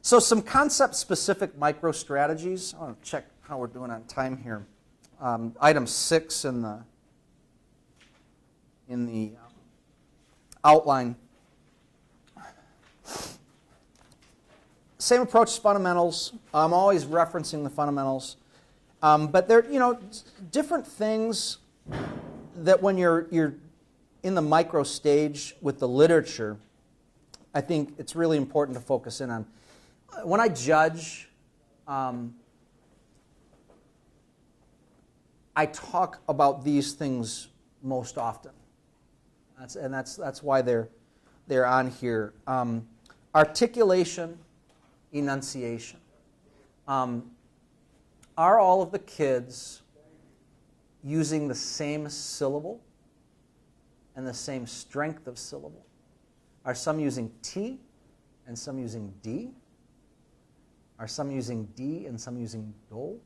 So some concept-specific micro-strategies. I want to check how we're doing on time here. Item 6 in the outline. Same approach as fundamentals. I'm always referencing the fundamentals. But they're, different things that when you're in the micro stage with the literature, I think it's really important to focus in on. When I judge, I talk about these things most often. That's why they're on here. Articulation, enunciation. Are all of the kids using the same syllable and the same strength of syllable? Are some using T and some using D? Are some using D and some using do?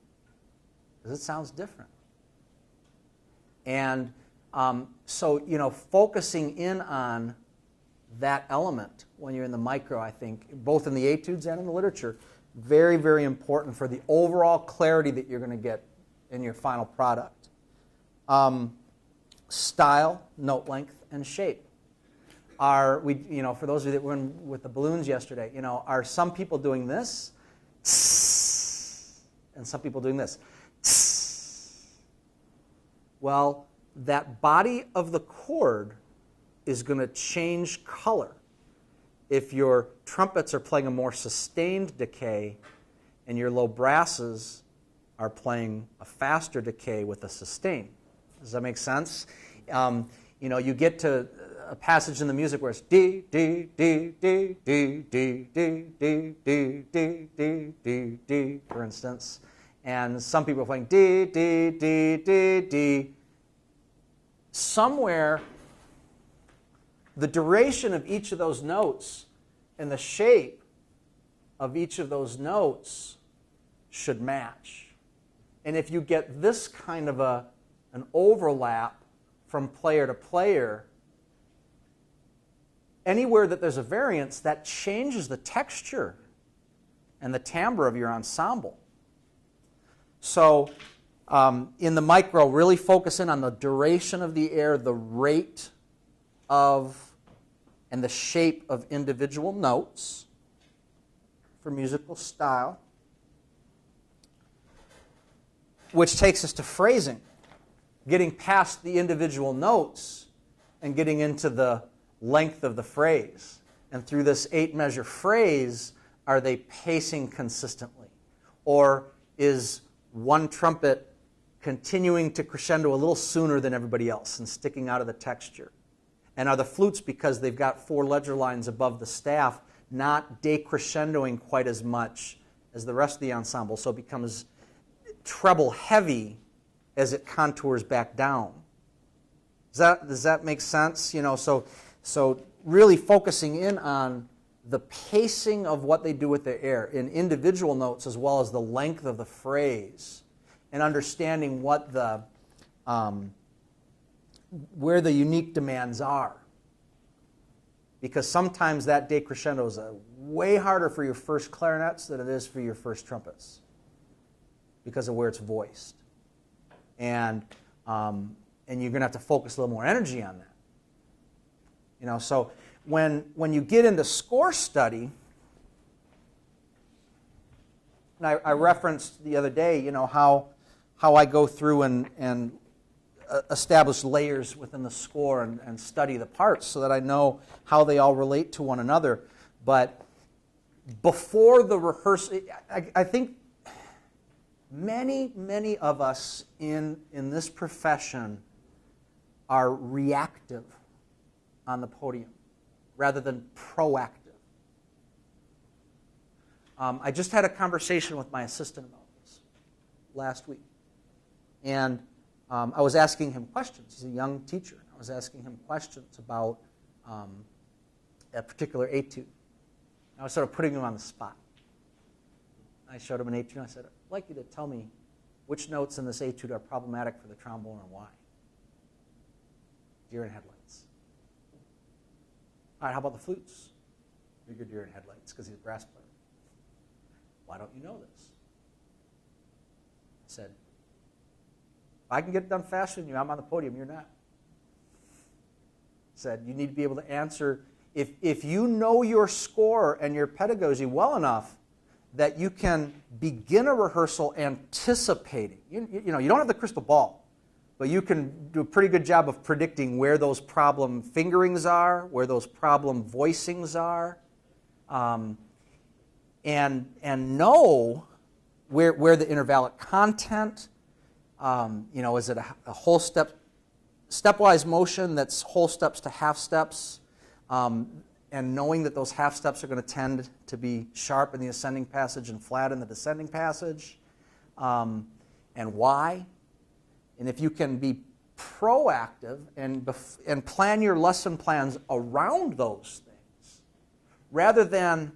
Because it sounds different. And so, focusing in on that element when you're in the micro, I think, both in the etudes and in the literature, very, very important for the overall clarity that you're going to get in your final product. Style, note length, and shape. For those of you that were in with the balloons yesterday, are some people doing this, and some people doing this? Well, that body of the chord is going to change color if your trumpets are playing a more sustained decay and your low brasses are playing a faster decay with a sustain. Does that make sense? You get to a passage in the music where it's D, D, D, D, D, D, D, D, D, D, D, D, D, for instance. And some people are playing D, D, D, D, D. Somewhere, the duration of each of those notes and the shape of each of those notes should match. And if you get this kind of an overlap from player to player, anywhere that there's a variance, that changes the texture and the timbre of your ensemble. So in the micro, really focus in on the duration of the air, the rate of and the shape of individual notes for musical style, which takes us to phrasing, getting past the individual notes and getting into the length of the phrase. And through this 8-measure phrase, are they pacing consistently? Or is one trumpet continuing to crescendo a little sooner than everybody else and sticking out of the texture? And are the flutes, because they've got 4 ledger lines above the staff, not decrescendoing quite as much as the rest of the ensemble, so it becomes treble heavy as it contours back down? Does that make sense? So really focusing in on the pacing of what they do with their air in individual notes as well as the length of the phrase, and understanding what where the unique demands are. Because sometimes that decrescendo is way harder for your first clarinets than it is for your first trumpets because of where it's voiced. And you're going to have to focus a little more energy on that. So when you get into score study, and I referenced the other day, how I go through and establish layers within the score and study the parts so that I know how they all relate to one another. But before the rehearsal, I think many of us in this profession are reactive on the podium rather than proactive. I just had a conversation with my assistant about this last week. And I was asking him questions. He's a young teacher. I was asking him questions about a particular etude. I was sort of putting him on the spot. I showed him an etude and I said, I'd like you to tell me which notes in this etude are problematic for the trombone and why. Deer in headlights. All right, how about the flutes? You're good deer in headlights because he's a brass player. Why don't you know this? I said, I can get it done faster than you. I'm on the podium. You're not. I said, you need to be able to answer. If you know your score and your pedagogy well enough that you can begin a rehearsal anticipating. You don't have the crystal ball, but you can do a pretty good job of predicting where those problem fingerings are, where those problem voicings are, and know where the intervallic content, is it a whole stepwise motion that's whole steps to half steps, and knowing that those half steps are going to tend to be sharp in the ascending passage and flat in the descending passage, and why. And if you can be proactive and plan your lesson plans around those things, rather than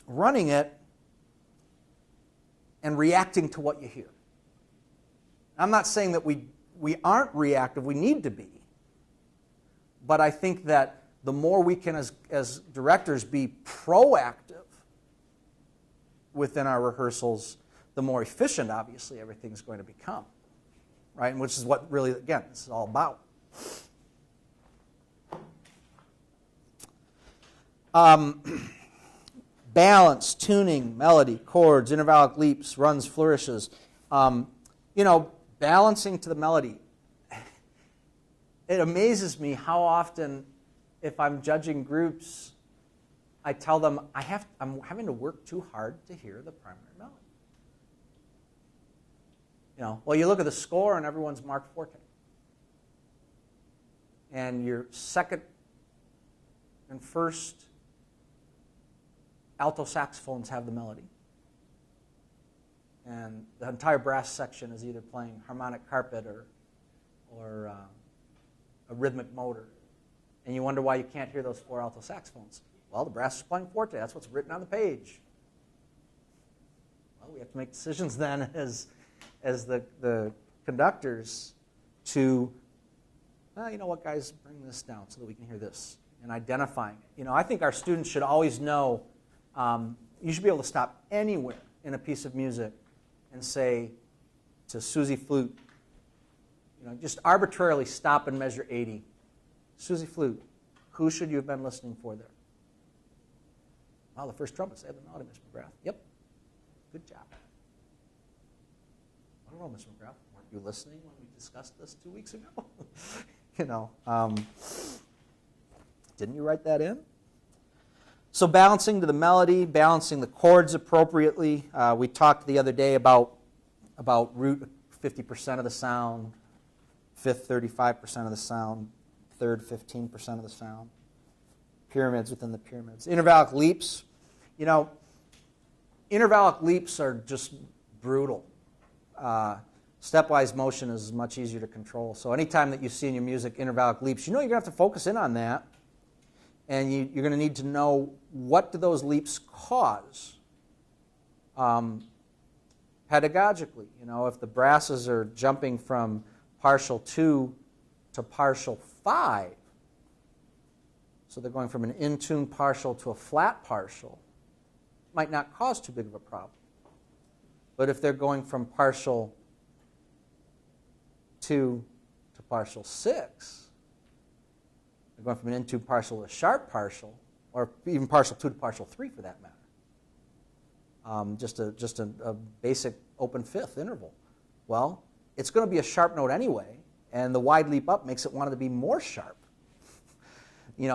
running it and reacting to what you hear. I'm not saying that we aren't reactive, we need to be. But I think that the more we can, as directors, be proactive within our rehearsals, the more efficient, obviously, everything's going to become. Right? And which is what really, again, this is all about. Balance, tuning, melody, chords, intervallic leaps, runs, flourishes. Balancing to the melody. It amazes me how often, if I'm judging groups, I tell them I'm having to work too hard to hear the primary melody. You look at the score and everyone's marked forte. And your second and first alto saxophones have the melody. And the entire brass section is either playing harmonic carpet or a rhythmic motor. And you wonder why you can't hear those 4 alto saxophones. Well, the brass is playing forte. That's what's written on the page. Well, we have to make decisions then as the conductors to, you know what, guys, bring this down so that we can hear this, and identifying it. I think our students should always know, you should be able to stop anywhere in a piece of music and say to Susie Flute, just arbitrarily stop and measure 80. Susie Flute, who should you have been listening for there? Well, the first trumpet said the melody, Mr. McGrath. Yep, good job. I don't know, Mr. McGrath, weren't you listening when we discussed this 2 weeks ago? Didn't you write that in? So balancing to the melody, balancing the chords appropriately. We talked the other day about root 50% of the sound, fifth 35% of the sound, third 15% of the sound, pyramids within the pyramids. Intervallic leaps. Intervallic leaps are just brutal. Stepwise motion is much easier to control. So anytime that you see in your music intervallic leaps, you're going to have to focus in on that. And you're going to need to know, what do those leaps cause pedagogically? If the brasses are jumping from partial 2 to partial 5, so they're going from an in-tune partial to a flat partial, might not cause too big of a problem. But if they're going from partial 2 to partial 6, they're going from an in-tune partial to a sharp partial, or even partial 2 to partial 3 for that matter. Just a basic open fifth interval. Well, it's going to be a sharp note anyway, and the wide leap up makes it want it to be more sharp.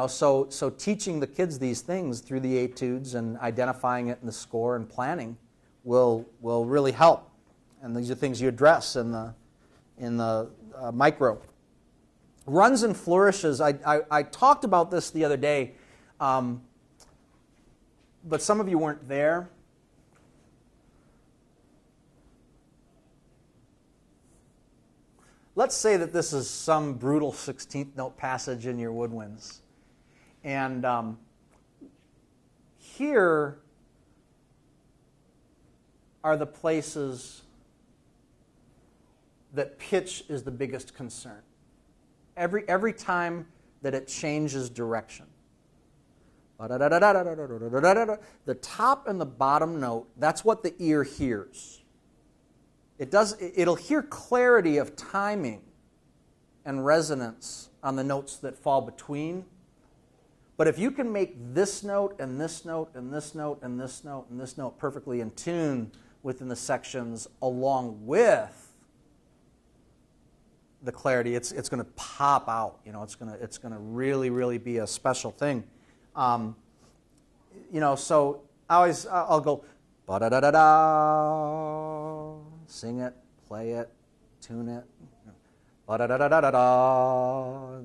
So teaching the kids these things through the etudes and identifying it in the score and planning will really help. And these are things you address in the micro. Runs and flourishes. I talked about this the other day, but some of you weren't there. Let's say that this is some brutal 16th note passage in your woodwinds. And here are the places that pitch is the biggest concern. Every time that it changes direction, The top and the bottom note, that's what the ear hears. It'll hear clarity of timing and resonance on the notes that fall between. But if you can make this note and this note and this note and this note and this note perfectly in tune within the sections along with the clarity, it's going to pop out. It's going to really, really be a special thing. So I'll go ba-da-da-da-da, sing it, play it, tune it. Ba-da-da-da-da-da,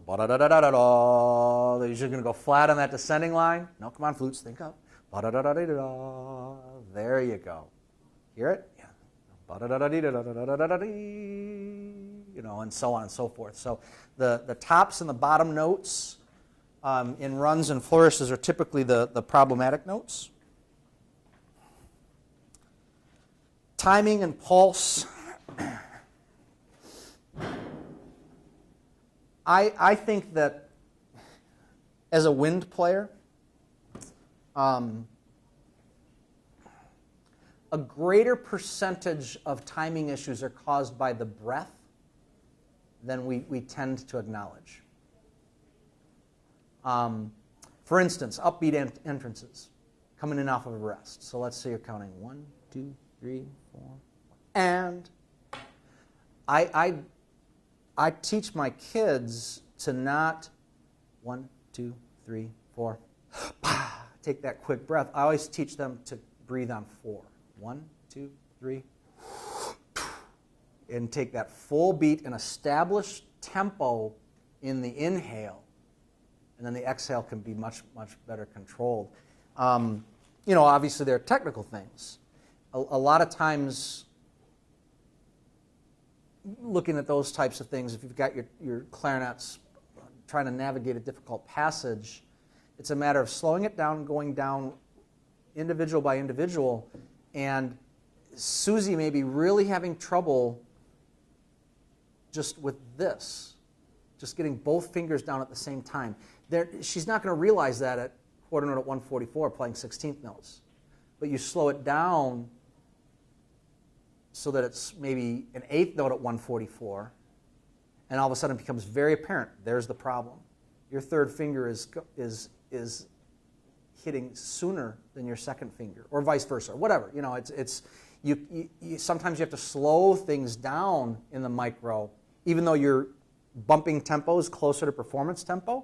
ba-da-da-da-da-da. You're just going to go flat on that descending line. No, come on, flutes, think up. Ba-da-da-da-da-da. There you go. Hear it? Yeah. Ba-da-da-da-da-da-da-da-da-da. And so on and so forth. So the tops and the bottom notes in runs and flourishes are typically the problematic notes. Timing and pulse. I think that as a wind player, a greater percentage of timing issues are caused by the breath than we tend to acknowledge. For instance, upbeat entrances coming in off of a rest. So let's say you're counting 1, 2, 3, 4, and I teach my kids to not 1, 2, 3, 4, take that quick breath. I always teach them to breathe on 4. 1, 2, 3, and take that full beat and establish tempo in the inhale, and then the exhale can be much, much better controlled. Obviously there are technical things. A lot of times, looking at those types of things, if you've got your clarinets trying to navigate a difficult passage, it's a matter of slowing it down, going down individual by individual, and Susie may be really having trouble just with this, just getting both fingers down at the same time. She's not going to realize that at quarter note at 144 playing 16th notes. But you slow it down so that it's maybe an 8th note at 144, and all of a sudden it becomes very apparent. There's the problem. Your third finger is hitting sooner than your second finger, or vice versa, or whatever. You sometimes you have to slow things down in the micro, even though you're bumping tempos closer to performance tempo.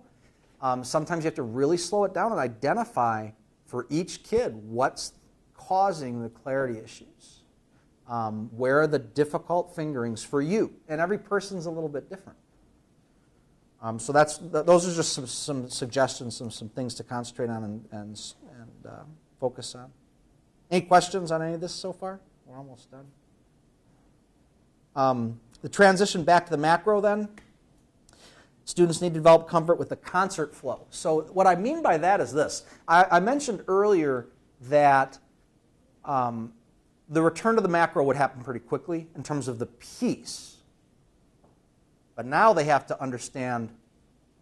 Sometimes you have to really slow it down and identify for each kid what's causing the clarity issues. Where are the difficult fingerings for you? And every person's a little bit different. So those are just some suggestions, some things to concentrate on and focus on. Any questions on any of this so far? We're almost done. The transition back to the macro then. Students need to develop comfort with the concert flow. So what I mean by that is this. I mentioned earlier that the return to the macro would happen pretty quickly in terms of the piece. But now they have to understand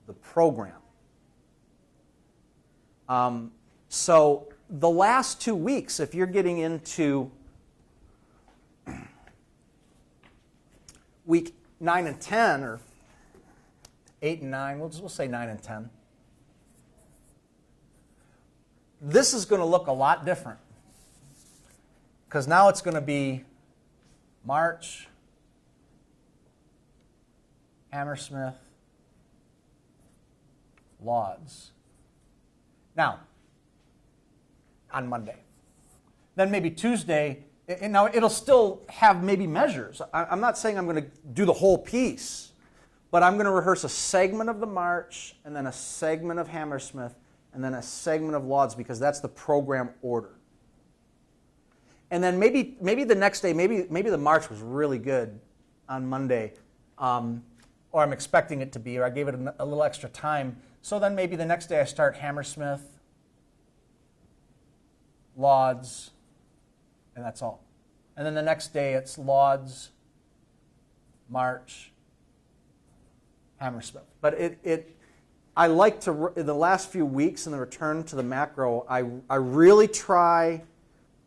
the program. So the last 2 weeks, if you're getting into week 9 and 10, or 8 and 9, we'll say 9 and 10, this is going to look a lot different. Because now it's going to be March, Hammersmith, Lauds. Now, on Monday. Then maybe Tuesday, and now it'll still have maybe measures. I'm not saying I'm going to do the whole piece, but I'm going to rehearse a segment of the March, and then a segment of Hammersmith, and then a segment of Lauds, because that's the program order. And then maybe the next day, maybe the March was really good on Monday, or I'm expecting it to be, or I gave it a little extra time. So then maybe the next day I start Hammersmith, Lauds, and that's all. And then the next day it's Lauds, March, Hammersmith. But I like to, in the last few weeks in the return to the macro, I really try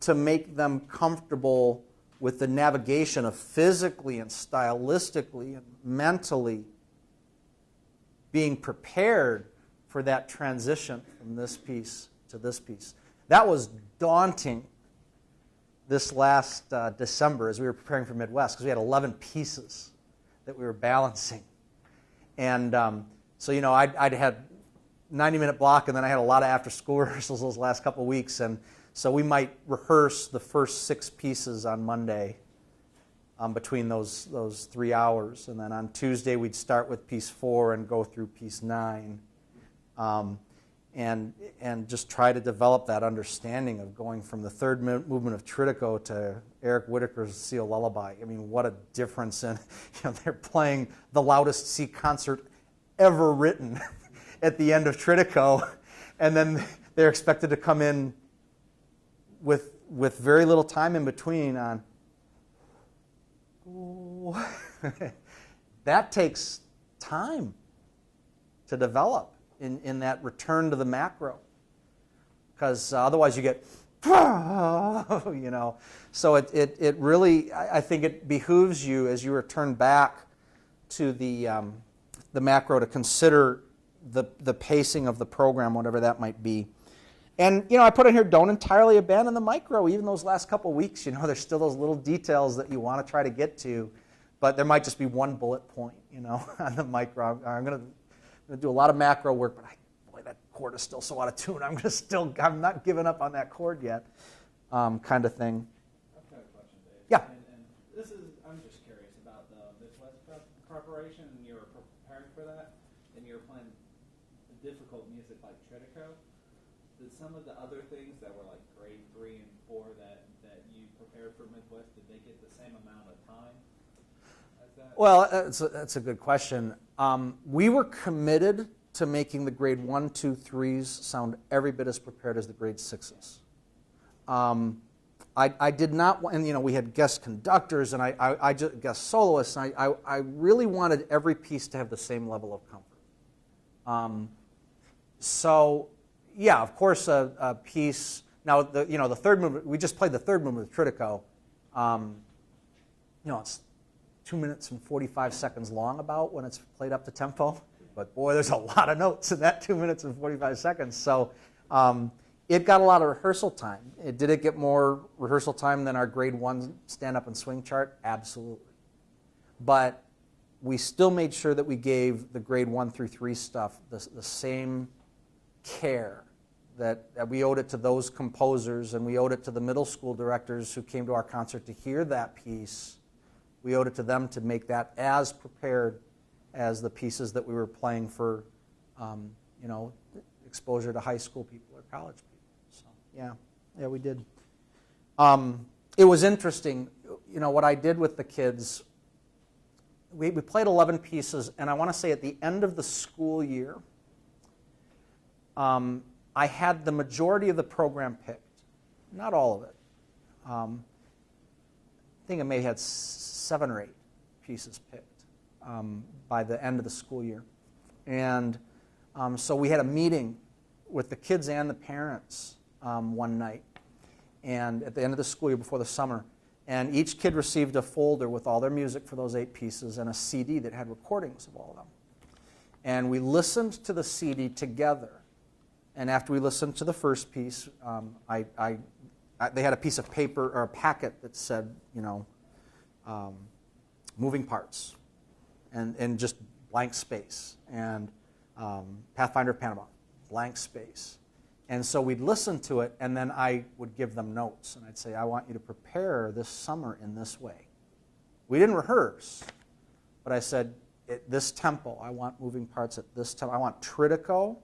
to make them comfortable with the navigation of physically and stylistically and mentally being prepared for that transition from this piece to this piece. That was daunting this last December as we were preparing for Midwest, because we had 11 pieces that we were balancing. And so, you know, I'd had 90-minute block, and then I had a lot of after-school rehearsals those last couple of weeks. And so we might rehearse the first 6 pieces on Monday between those 3 hours. And then on Tuesday, we'd start with piece 4 and go through piece 9. And just try to develop that understanding of going from the third movement of Tridico to Eric Whitacre's Seal Lullaby. I mean, what a difference in, they're playing the loudest C concert ever written at the end of Tridico, and then they're expected to come in with very little time in between on. That takes time to develop in that return to the macro, because otherwise you get, So it really, I think it behooves you as you return back to the macro to consider the pacing of the program, whatever that might be. And I put in here, don't entirely abandon the micro. Even those last couple of weeks, there's still those little details that you want to try to get to, but there might just be one bullet point, on the micro. I'm going to do a lot of macro work, but boy, that chord is still so out of tune. I'm not giving up on that chord yet, kind of thing. I've got a question, Dave. Yeah. And this is, I'm just curious about the Midwest preparation, and you were preparing for that, and you were playing difficult music like Tridico. Did some of the other things that were like grade 3 and 4 that you prepared for Midwest, did they get the same amount of time as that? Well, that's a good question. We were committed to making the grade 1, 2, 3s sound every bit as prepared as the grade 6s. I did not, and we had guest conductors and I just guest soloists. And I really wanted every piece to have the same level of comfort. So, yeah, of course, a piece. Now, the third movement. We just played the third movement of Tridico. It's 2 minutes and 45 seconds long about when it's played up to tempo. But boy, there's a lot of notes in that 2 minutes and 45 seconds. So it got a lot of rehearsal time. Did it get more rehearsal time than our grade 1 stand-up and swing chart? Absolutely. But we still made sure that we gave the grade 1 through 3 stuff the same care that we owed it to those composers, and we owed it to the middle school directors who came to our concert to hear that piece. We owed it to them to make that as prepared as the pieces that we were playing for, exposure to high school people or college people. So, yeah, we did. It was interesting, what I did with the kids. We played 11 pieces, and I want to say at the end of the school year, I had the majority of the program picked, not all of it. I think I may have had 7 or 8 pieces picked by the end of the school year. And so we had a meeting with the kids and the parents one night, and at the end of the school year before the summer. And each kid received a folder with all their music for those 8 pieces and a CD that had recordings of all of them. And we listened to the CD together. And after we listened to the first piece, they had a piece of paper or a packet that said, moving parts, and just blank space, and Pathfinder of Panama, blank space. And so we'd listen to it, and then I would give them notes, and I'd say, I want you to prepare this summer in this way. We didn't rehearse, but I said, at this tempo, I want moving parts at this tempo. I want Tridico,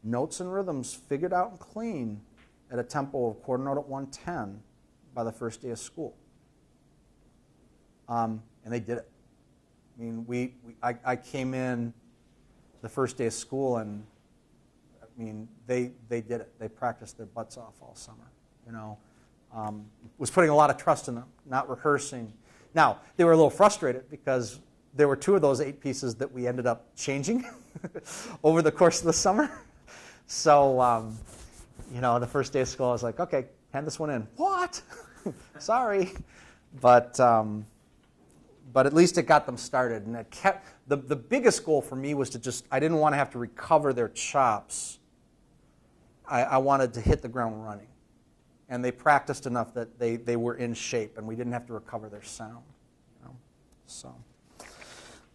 notes and rhythms figured out and clean at a tempo of quarter note at 110 by the first day of school. And they did it. I mean, I came in the first day of school, and they did it. They practiced their butts off all summer. Was putting a lot of trust in them, not rehearsing. Now, they were a little frustrated because there were 2 of those 8 pieces that we ended up changing over the course of the summer. So, the first day of school, I was like, okay, hand this one in. What? Sorry. But at least it got them started. And it kept, the biggest goal for me was I didn't want to have to recover their chops. I wanted to hit the ground running. And they practiced enough that they were in shape, and we didn't have to recover their sound. So,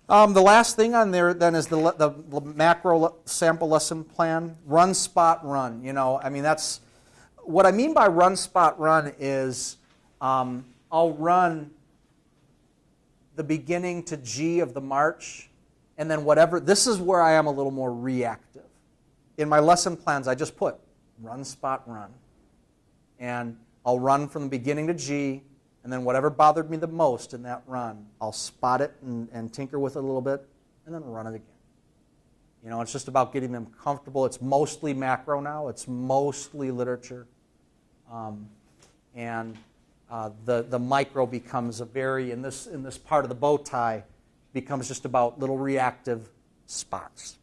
the last thing on there then is the macro sample lesson plan. Run, spot, run. That's what I mean by run, spot, run is I'll run the beginning to G of the march, and then whatever. This is where I am a little more reactive. In my lesson plans, I just put run, spot, run. And I'll run from the beginning to G, and then whatever bothered me the most in that run, I'll spot it and tinker with it a little bit, and then run it again. It's just about getting them comfortable. It's mostly macro now. It's mostly literature. And the micro becomes in this part of the bow tie, becomes just about little reactive spots.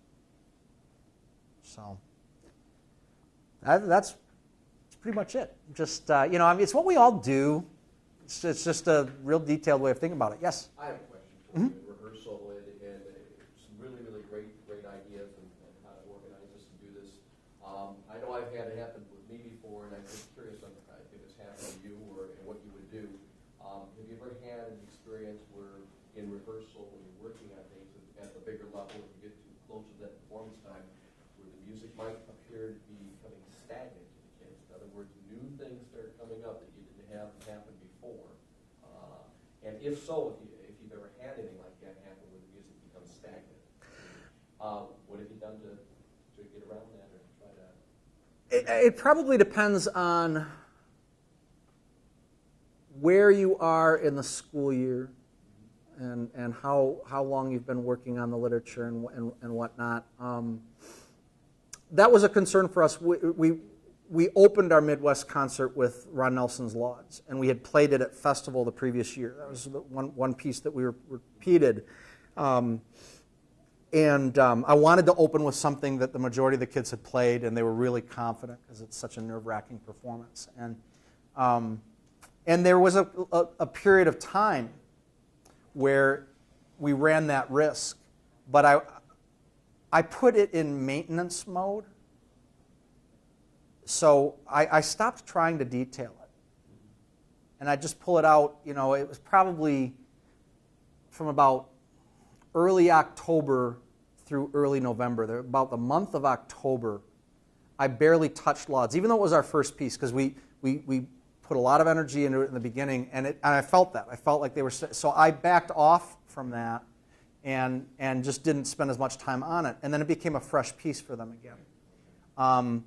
So that's pretty much it. Just it's what we all do. It's just a real detailed way of thinking about it. Yes. I have a question for you. Rehearsal and some really great ideas and how to organize this and do this. I know I've had it happen with me before, and I'm just curious if it's happened to you or what you would do. Have you ever had an experience where in rehearsal, when you're working on things at the bigger level, if you get too close to that performance time, where the music might appear to be becoming stagnant to the kids? In other words, new things start coming up that you didn't have happen before. And if so, if you've ever had anything like that happen where the music becomes stagnant, what have you done to get around that or try to? It probably depends on where you are in the school year and how long you've been working on the literature and whatnot. That was a concern for us. We opened our Midwest concert with Ron Nelson's Lauds, and we had played it at Festival the previous year. That was the one piece that we repeated. I wanted to open with something that the majority of the kids had played, and they were really confident because it's such a nerve-wracking performance. And there was a period of time where we ran that risk, but I put it in maintenance mode. So I stopped trying to detail it. And I just pull it out. It was probably from about early October through early November. About the month of October, I barely touched Lauds, even though it was our first piece, because we put a lot of energy into it in the beginning, and I felt that. I felt like they were... So I backed off from that and just didn't spend as much time on it. And then it became a fresh piece for them again.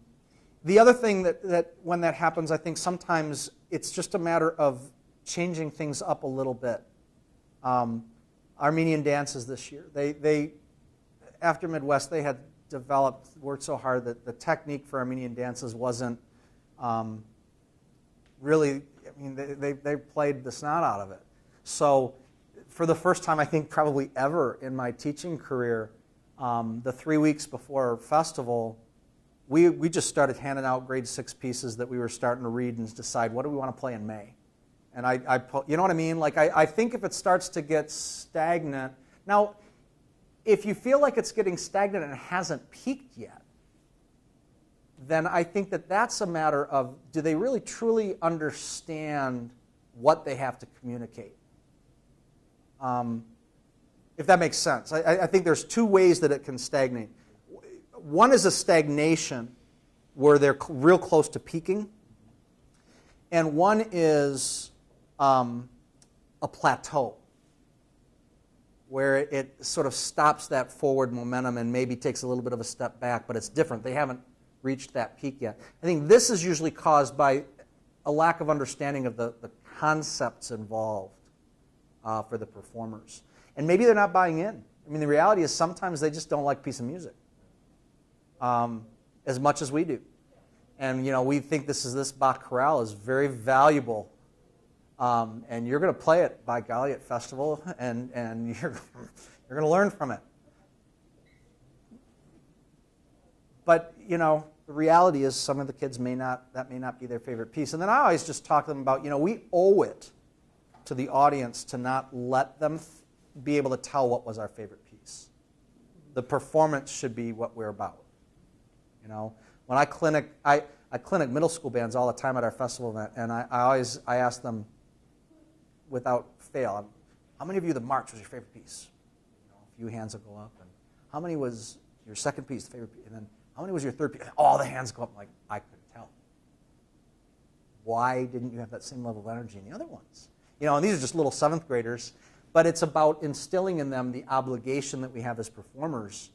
The other thing that when that happens, I think it's just a matter of changing things up a little bit. Armenian dances this year, they after Midwest, they had worked so hard that the technique for Armenian dances wasn't really, they played the snot out of it. So for the first time, I think probably ever in my teaching career, the 3 weeks before festival, we just started handing out grade 6 pieces that we were starting to read and decide what do we want to play in May. And you know what I mean? Like I think if it starts to get stagnant, now if you feel like it's getting stagnant and it hasn't peaked yet, then I think that's a matter of, do they really truly understand what they have to communicate? If that makes sense. I think there's 2 ways that it can stagnate. One is a stagnation where they're real close to peaking, and one is a plateau where it sort of stops that forward momentum and maybe takes a little bit of a step back, but it's different. They haven't reached that peak yet. I think this is usually caused by a lack of understanding of the concepts involved for the performers. And maybe they're not buying in. I mean, the reality is sometimes they just don't like a piece of music as much as we do. And, we think this Bach chorale is very valuable And you're going to play it, by golly, at festival, and you're going to learn from it. But, you know, the reality is some of the kids that may not be their favorite piece. And then I always just talk to them about, you know, we owe it to the audience to not let them be able to tell what was our favorite piece. The performance should be what we're about. You know, when I clinic middle school bands all the time at our festival event, and I ask them without fail, how many of you the march was your favorite piece? You know, a few hands will go up. And how many was your second piece, the favorite piece? And then how many was your third piece? And all the hands go up. I'm like, I couldn't tell. Why didn't you have that same level of energy in the other ones? You know, and these are just little 7th graders, but it's about instilling in them the obligation that we have as performers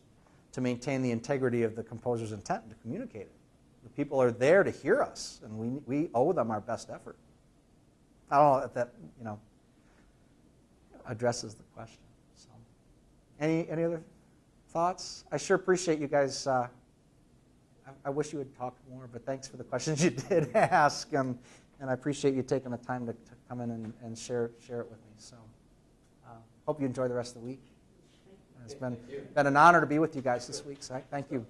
to maintain the integrity of the composer's intent and to communicate it. The people are there to hear us, and we owe them our best effort. I don't know if that, you know, addresses the question. So, any other thoughts? I sure appreciate you guys. I wish you had talked more, but thanks for the questions you did ask, and I appreciate you taking the time to come in and share it with me. So, hope you enjoy the rest of the week. It's been an honor to be with you guys this week, so thank you.